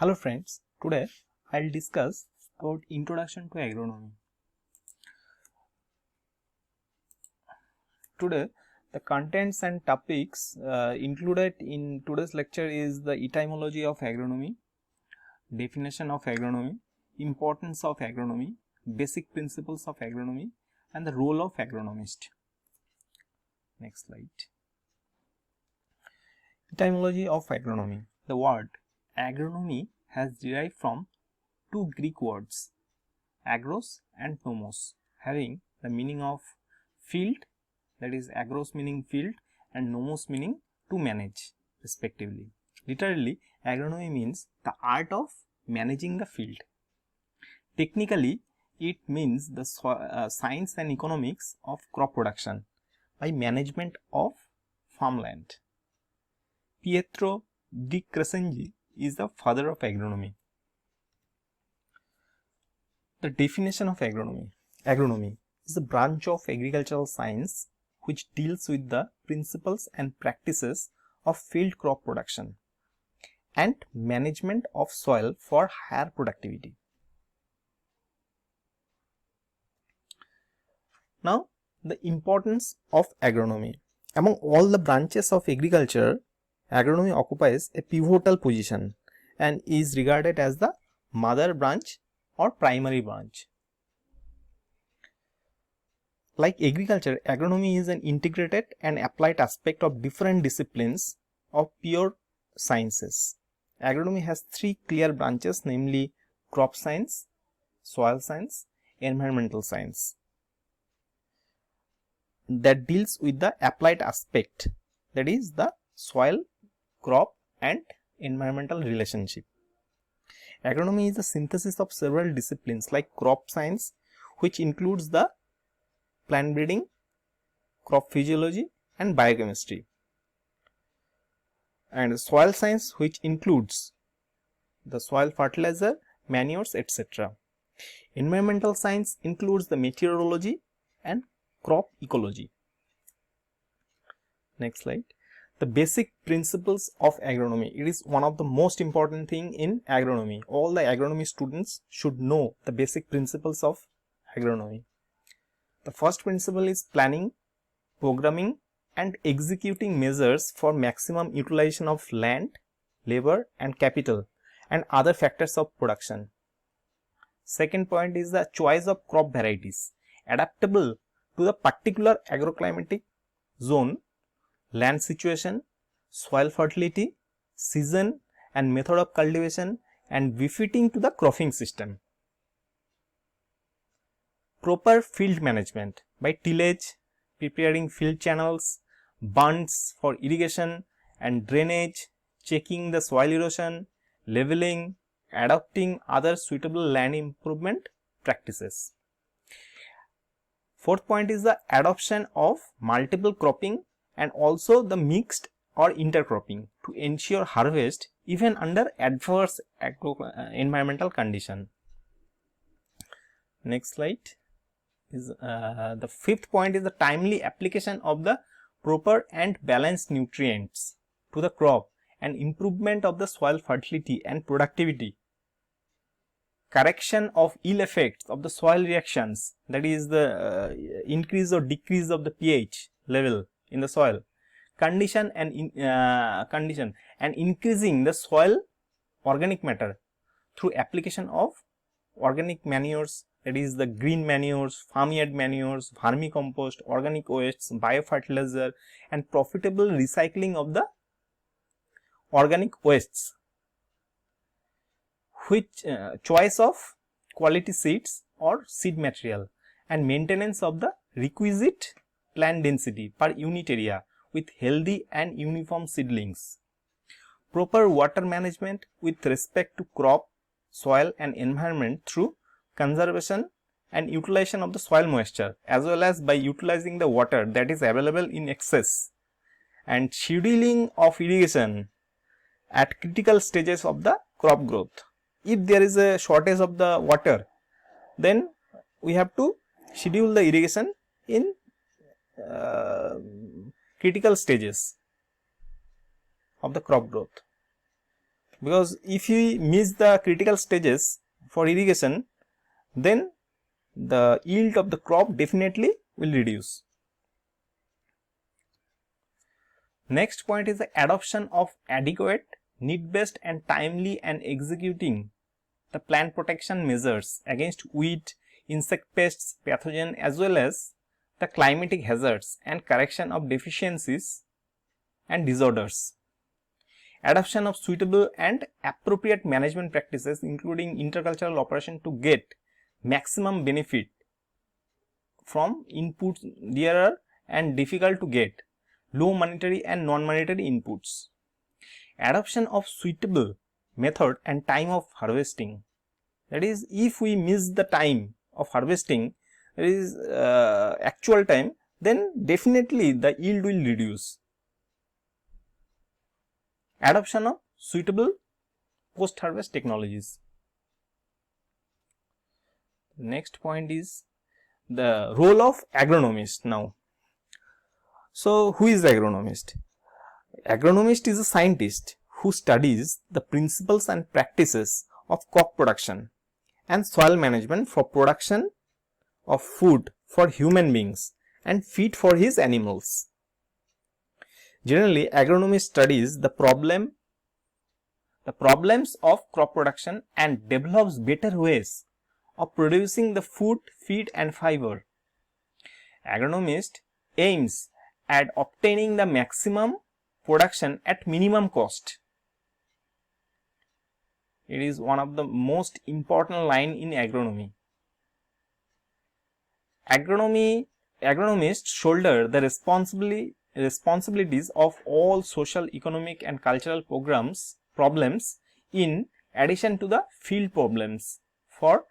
Hello friends, today I'll discuss about introduction to agronomy. Today the contents and topics included in today's lecture is the etymology of agronomy, definition of agronomy, importance of agronomy, basic principles of agronomy and the role of agronomist. Next slide. Etymology of agronomy. The word agronomy has derived from two Greek words, agros and nomos, having the meaning of field, that is agros meaning field and nomos meaning to manage respectively. Literally, agronomy means the art of managing the field. Technically, it means the science and economics of crop production by management of farmland. Pietro di Crescenzi is the father of agronomy. The definition of agronomy. Agronomy is a branch of agricultural science which deals with the principles and practices of field crop production and management of soil for higher productivity. Now, the importance of agronomy. Among all the branches of agriculture, agronomy occupies a pivotal position and is regarded as the mother branch or primary branch. Like agriculture, agronomy is an integrated and applied aspect of different disciplines of pure sciences. Agronomy has three clear branches, namely crop science, soil science, environmental science, that deals with the applied aspect, that is the soil, crop and environmental relationship. Agronomy is a synthesis of several disciplines like crop science, which includes the plant breeding, crop physiology and biochemistry, and soil science, which includes the soil fertilizer, manures, etc. Environmental science includes the meteorology and crop ecology. Next slide. The basic principles of agronomy. It is one of the most important thing in agronomy. All the agronomy students should know the basic principles of agronomy. The first principle is planning, programming and executing measures for maximum utilization of land, labor and capital and other factors of production. Second point is the choice of crop varieties adaptable to the particular agroclimatic zone, land situation, soil fertility, season and method of cultivation and befitting to the cropping system. Proper field management by tillage, preparing field channels, bunds for irrigation and drainage, checking the soil erosion, leveling, adopting other suitable land improvement practices. Fourth point is the adoption of multiple cropping and also the mixed or intercropping to ensure harvest even under adverse environmental condition. Next slide is the fifth point is the timely application of the proper and balanced nutrients to the crop and improvement of the soil fertility and productivity. Correction of ill effects of the soil reactions, that is the increase or decrease of the pH level in the soil, condition and increasing the soil organic matter through application of organic manures, that is the green manures, farmyard manures, vermicompost, organic wastes, biofertilizer and profitable recycling of the organic wastes, which choice of quality seeds or seed material and maintenance of the requisite plant density per unit area with healthy and uniform seedlings. Proper water management with respect to crop, soil and environment through conservation and utilization of the soil moisture as well as by utilizing the water that is available in excess, and scheduling of irrigation at critical stages of the crop growth. If there is a shortage of the water, then we have to schedule the irrigation in critical stages of the crop growth. because if we miss the critical stages for irrigation, then the yield of the crop definitely will reduce. Next point is the adoption of adequate, need-based and timely and executing the plant protection measures against weed, insect pests, pathogen as well as the climatic hazards and correction of deficiencies and disorders. Adoption of suitable and appropriate management practices including intercultural operation to get maximum benefit from inputs dearer and difficult to get, low monetary and non-monetary inputs. Adoption of suitable method and time of harvesting, that is, if we miss the time of harvesting, that is actual time, then definitely the yield will reduce. Adoption of suitable post harvest technologies. Next point is the role of agronomist. Now, so who is the agronomist? Agronomist is a scientist who studies the principles and practices of crop production and soil management for production of food for human beings and feed for his animals. Generally, agronomy studies the problems of crop production and develops better ways of producing the food, feed and fiber. Agronomist aims at obtaining the maximum production at minimum cost. It is one of the most important line in agronomy. Agronomists shoulder the responsibilities of all social, economic and cultural problems in addition to the field problems for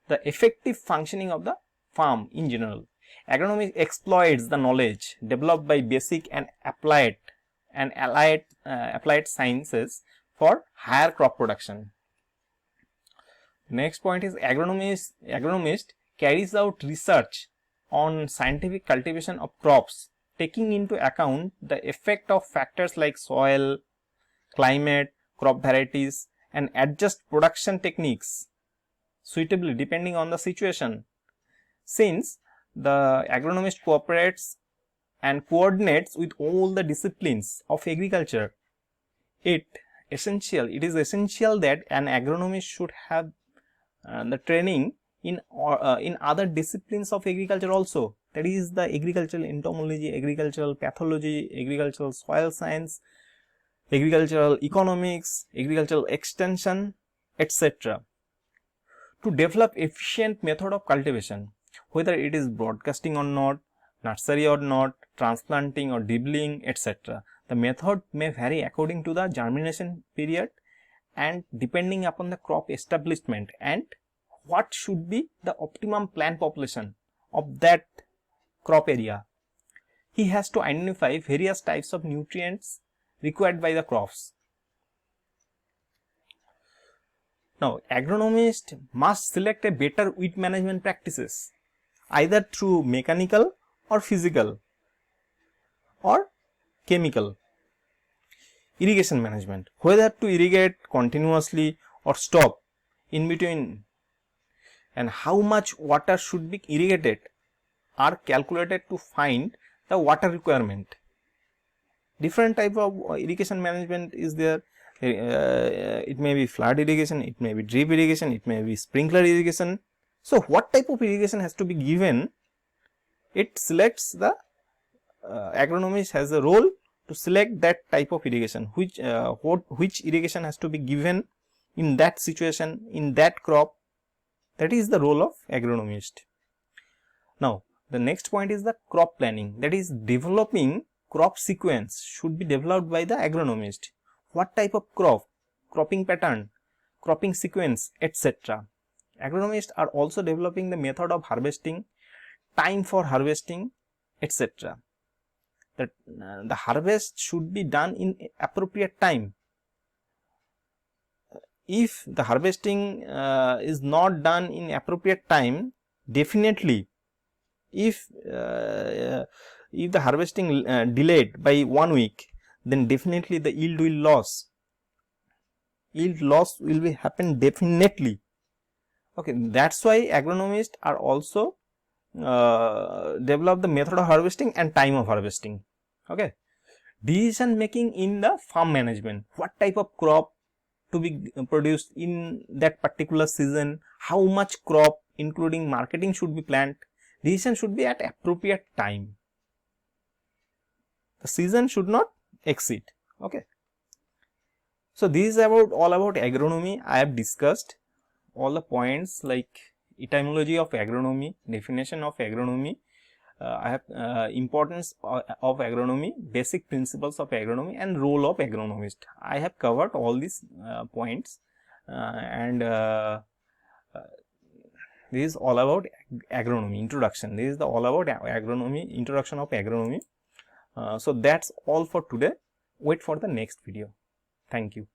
the effective functioning of the farm in general. Agronomy exploits the knowledge developed by basic and applied sciences for higher crop production. Next point is agronomist carries out research on scientific cultivation of crops, taking into account the effect of factors like soil, climate, crop varieties and adjust production techniques suitably depending on the situation. Since the agronomist cooperates and coordinates with all the disciplines of agriculture, it is essential that an agronomist should have the training in other disciplines of agriculture also, that is the agricultural entomology, agricultural pathology, agricultural soil science, agricultural economics, agricultural extension, etc., to develop efficient method of cultivation, whether it is broadcasting or not, nursery or not, transplanting or dribbling, etc. The method may vary according to the germination period and depending upon the crop establishment and what should be the optimum plant population of that crop area. He has to identify various types of nutrients required by the crops. Now, agronomist must select a better weed management practices either through mechanical or physical or chemical. Irrigation management, whether to irrigate continuously or stop in between and how much water should be irrigated are calculated to find the water requirement. Different type of irrigation management is there. It may be flood irrigation, it may be drip irrigation, it may be sprinkler irrigation. So, what type of irrigation has to be given? It selects the agronomist has a role to select that type of irrigation, which irrigation has to be given in that situation, in that crop. That is the role of agronomist. Now, the next point is the crop planning, that is developing crop sequence should be developed by the agronomist. What type of crop, cropping pattern, cropping sequence, etc. Agronomists are also developing the method of harvesting, time for harvesting, etc. The harvest should be done in appropriate time. If the harvesting is not done in appropriate time, definitely if the harvesting delayed by 1 week, then definitely the yield will loss. yield loss will be happen definitely. Okay, that's why agronomists are also develop the method of harvesting and time of harvesting. Okay, decision making in the farm management, what type of crop to be produced in that particular season, how much crop including marketing should be planned, decision should be at appropriate time. The season should not exceed. Okay, so this is about all about agronomy. I have discussed all the points like etymology of agronomy, definition of agronomy, I have importance of agronomy, basic principles of agronomy, and role of agronomist. I have covered all these points, and this is all about agronomy introduction. This is all about agronomy, introduction of agronomy. So that's all for today. Wait for the next video. Thank you.